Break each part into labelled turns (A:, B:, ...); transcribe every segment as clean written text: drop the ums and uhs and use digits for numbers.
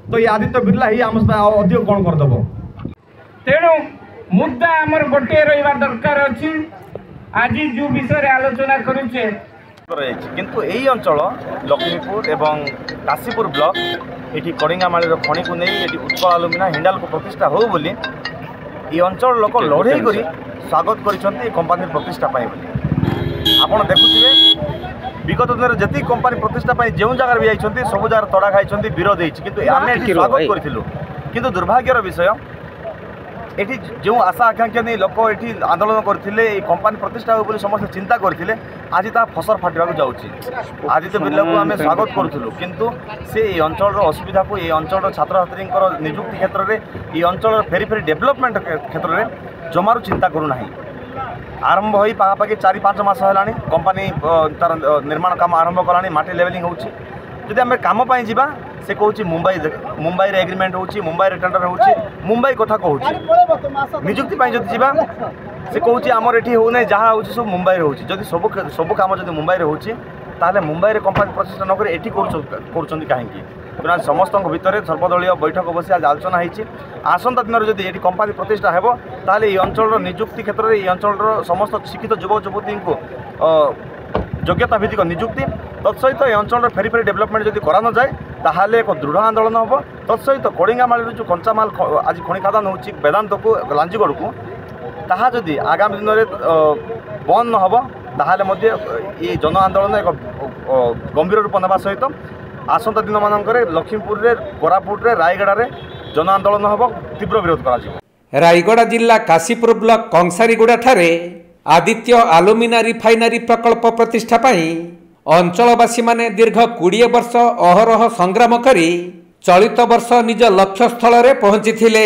A: तो ये आदित्य बिरला ही आम अधिक कौन करदेव
B: तेणु मुद्दा आमर गोटे रहा दरकार अच्छी आज जो विषय आलोचना करुचे
C: किंतु यही अंचल लक्ष्मीपुर एवं काशीपुर ब्लॉक ये कड़िंगामाड़ी खणी को नहीं ये उत्कल आलुमिना हिंडाल को प्रतिष्ठा हो बोली ये अंचल लोक लड़े कर स्वागत कर कंपानी प्रतिष्ठा आपड़ देखुए विगत दिन में जी कंपानी प्रतिष्ठा जो जगार भी जाइए सब जगह तड़ा खाई विरोध होती आम स्वागत करूँ किंतु दुर्भाग्यर विषय ये जो आशा आकांक्षा नहीं लोक ये आंदोलन करते कंपानी प्रतिष्ठा हो समस्त चिंता करते आज ता फसर फाटा जाऊँगी आदित्य बिरला को आम स्वागत करूँ किंतु से अंचल असुविधा को ये अंचल छात्र छात्री निजुक्ति क्षेत्र में ये अंचल फेरी फेरी डेभलपमेंट क्षेत्र में जमारू चिंता करूना आरंभ हो पाखापाखि 4-5 मास है कंपानी तार निर्माण काम आरंभ कलानी माटी लेवलिंग होची जदि आम कम जावा से कहूँ मुंबई रे एग्रीमेंट होची मुंबई रे टेंडर होची मुंबई कथा कहूँ निजुक्ति जब जा से कहूँ आमर ये होना जहाँ हो सब मुंबई होची जदि सब काम जब मुंबई होची ताहले मुंबई रे कंपानी प्रतिष्ठा नक ये कर कहीं समस्त भितर सर्वदलीय बैठक बसी आज आलोचना होती आसंता दिन में ये कंपानी प्रतिष्ठा हो ताहले ये अंचल निजुक्ति क्षेत्र में ये अंचल समस्त शिक्षित युवक युवती को योग्यता भित्तिक निजुक्ति तत्सहित ये अंचल फेरी फेरी डेभलपमेंट जब करा न जाए ताहले एक दृढ़ आंदोलन हम तत्सहित कड़िंगामाड़ी जो कंचामाल आज खनि खादान होची वेदांत को लांजीगढ़ को ताहा जदि आगामी दिन में बंद न हो ताहले ये जन आंदोलन एक गंभीर रूप ना सहित आसंता दिन मानक लक्ष्मीपुर रे कोरापुट रे रायगड़ा रे जन आंदोलन हम तीव्र विरोध करा
D: रायगड़ा जिला काशीपुर ब्लॉक कंसारीगुड़ा ठारे आदित्य आलुमिना रिफाइनारी प्रकल्प प्रतिष्ठा पाई अंचलवासी माने दीर्घ 20 वर्ष अहरह संग्राम करी चलित वर्ष निज लक्ष्य स्थल रे पहुंची थिले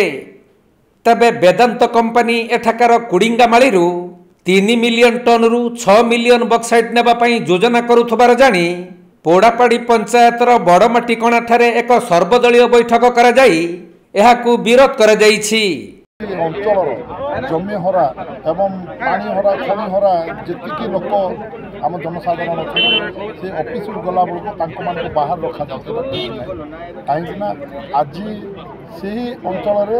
D: तबे वेदांत कंपनी एठाकार कुड़िंगामाड़ी 3 मिलियन टन रु 6 मिलियन बक्साइट नेबा पाई योजना करुथबार जानी पोड़ापाड़ी पंचायतर बड़माटी कणा ठारे एक सर्वदलीय बैठक करा जाई एहाकू विरोध करा जाईछि।
E: अंचल जमी हरा एवं पानी हरा खनि हरा जी लोक आम जनसाधारण अच्छे से ऑफिस गला बेलू बाहर रखा जाए कहीं आज से अंचल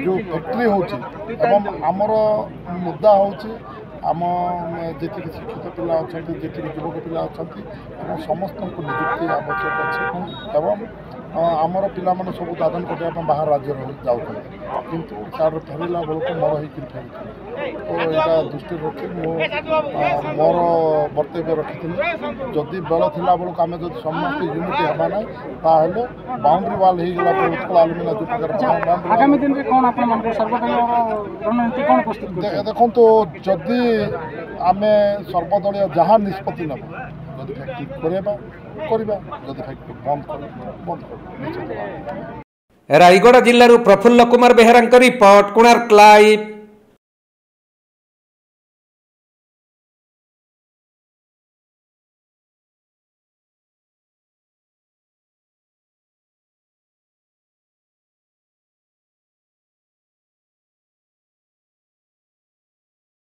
E: जो फैक्ट्री होमर मुद्दा हो आम जी शिक्षित पिला अच्छा जी युवक पिला अच्छा समस्त निजुक्ति आवश्यक अच्छे एवं आमर पिला माने सब दादन करने बाहर राज्य जाऊँ किंतु सार फेरला बेलू मोर हो तो यहाँ दृष्टि रखी मोर बर्तव्य रखी जदि बेल थी बेलू आम जो समस्त यूनिट हवा ना ताहले बाउंड्री वाल होगा उत्कल आलुमिना जो प्रकार
B: आगामी दिन में कौन आप सर्वदलीय कौन प्रस्तुत
E: देखो जदि आम सर्वदलीय जहाँ निष्पत्ति नब जदि फैक्ट्री करवा जदि फैक्ट्री बंद कर
D: रायगड़ा जिल्लारू प्रफुल्ल कुमार बेहेरा रिपोर्ट कोणार्क लाइव।